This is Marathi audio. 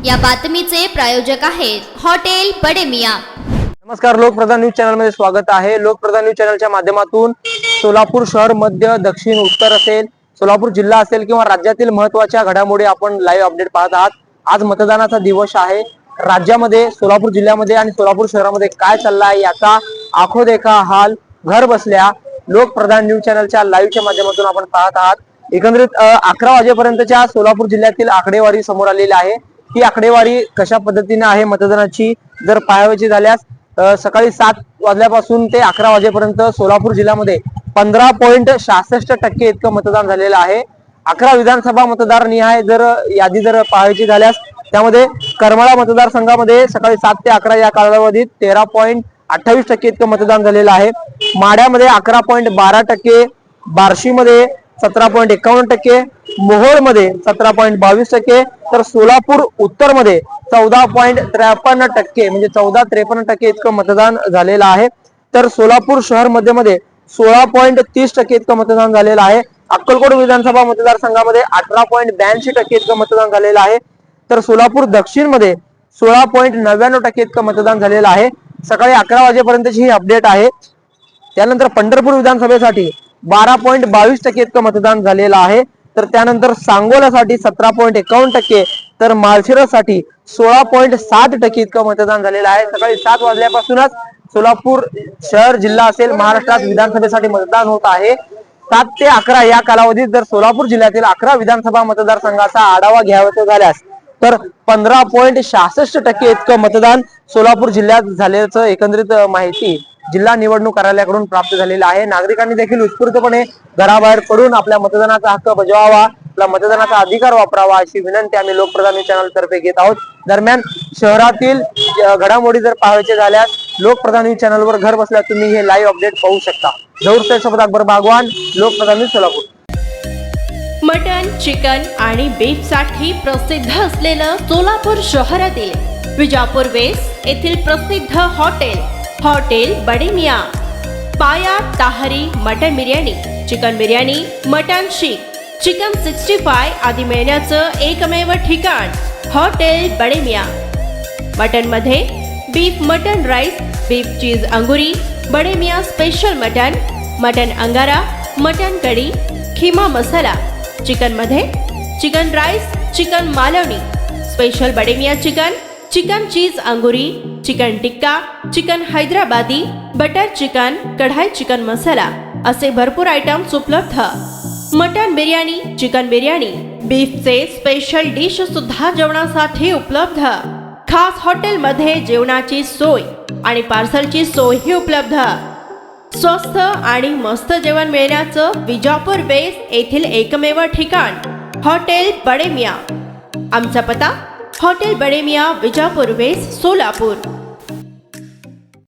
या बातमीचे प्रायोजक आहेत हॉटेल बडे मियां। नमस्कार, लोकप्रधान न्यूज चॅनल मध्ये स्वागत आहे। लोकप्रधान न्यूज चॅनलच्या माध्यमातून सोलापूर शहर, मध्य, दक्षिण, उत्तर असेल, सोलापूर जिल्हा असेल किंवा राज्यातील महत्त्वाच्या घडामोडी आपण लाईव्ह अपडेट पाहत आहात। आज मतदानाचा दिवस आहे। राज्यामध्ये, सोलापूर जिल्ह्यामध्ये आणि सोलापूर शहरामध्ये काय चाललं आहे याचा आखो देखा हाल घर बसल्या लोकप्रधान न्यूज चॅनलच्या लाईव्हच्या माध्यमातून आपण पाहत आहात। एकंदरीत 11 वाजेपर्यंतच्या सोलापूर जिल्ह्यातील आकडेवारी समोर आलेली आहे। ही आकडेवारी कशा पद्धतीने आहे मतदानाची जर पाहायची झाल्यास सकाळी 7 वाजल्यापासून ते 11 वाजेपर्यंत सोलापूर जिल्ह्यामध्ये 15.66% इतकं मतदान झालेलं आहे। 11 विधानसभा मतदार निहाय जर यादी जर पाहायची झाल्यास त्यामध्ये करमाळा मतदारसंघामध्ये सकाळी 7 ते 11 या कालावधीत 13.28% इतकं मतदान झालेलं आहे। माढ्यामध्ये 11.12%, बार्शीमध्ये 17.51%, मोहोळमध्ये 17.22%, तर सोलापूर उत्तर मध्ये 14.53% म्हणजे 14.53% इतकं मतदान झालेलं आहे। तर सोलापूर शहर मध्ये 16.30% इतकं मतदान झालेलं आहे। अक्कलकोट विधानसभा मतदारसंघामध्ये 18.82% इतकं मतदान झालेलं आहे। तर सोलापूर दक्षिण मध्ये 16.99% इतकं मतदान झालेलं आहे। सकाळी 11 वाजेपर्यंतची ही अपडेट आहे। त्यानंतर पंढरपूर विधानसभेसाठी 12.22% इतकं मतदान झालेलं आहे। तर त्यानंतर सांगोल्यासाठी 17.51%, तर माळशिरससाठी 16.7% इतकं मतदान झालेलं आहे। सकाळी 7 वाजल्यापासूनच सोलापूर शहर, जिल्हा असेल, महाराष्ट्रात विधानसभेसाठी मतदान होत आहे। 7 ते 11 या कालावधीत जर सोलापूर जिल्ह्यातील 11 विधानसभा मतदारसंघाचा आढावा घ्यायचा झाल्यास तर 15.66% इतकं मतदान सोलापूर जिल्ह्यात झाल्याचं एकंदरीत माहिती जिल्हा निवडणूक कार्यालयाकडून प्राप्त झालेला आहे। नागरिकांनी देखील उत्स्फूर्तपणे घराबाहेर पडून आपल्या मतदानाचा हक्क बजावावा, आपला मतदानाचा अधिकार वापरावा अशी विनंती आम्ही लोकप्रधान न्यूज चॅनल तर्फे घेत आहोत। दरम्यान शहरातील घडामोडी जर पाहायचे झाल्यास लोकप्रधान न्यूज चॅनलवर घर बसल्या तुम्ही हे लाईव्ह अपडेट पाहू शकता। जौहर सोबत Akbar Bagwan, Lokpradhan news Solapur. Mutton, chicken आणि बीफ साठी प्रसिद्ध असलेलं सोलापूर शहरातील विजापूर वेस्ट येथील प्रसिद्ध hotel Bade Miyan. Paya tahari mutton biryani, chicken biryani, mutton seekh, chicken 65 आदी मिळण्याचं एकमेव ठिकाण हॉटेल बडे मियां। मटन मध्ये beef mutton rice, beef cheese angoori, Bade Miyan special mutton, mutton angara, mutton kadhi, keema masala. Chicken मध्ये chicken rice, chicken Malvani, special Bade Miyan chicken, chicken cheese angoori, chicken tikka, chicken Hyderabadi, butter chicken, kadai chicken masala असे भरपूर आयटम्स उपलब्ध। मटन बिर्याणी, चिकन बिर्याणी, बीफचे स्पेशल डिश सुद्धा जेवणासाठी उपलब्ध। खास हॉटेलमध्ये जेवणाची सोय आणि पार्सलची सोयही उपलब्ध। स्वस्त आणि मस्त जेवण मिळण्याचं विजापूर वेस्ट येथील एकमेव ठिकाण हॉटेल बडे मियां। आमचा पत्ता हॉटेल बडे मियां, विजापूर वेस्ट, सोलापूर।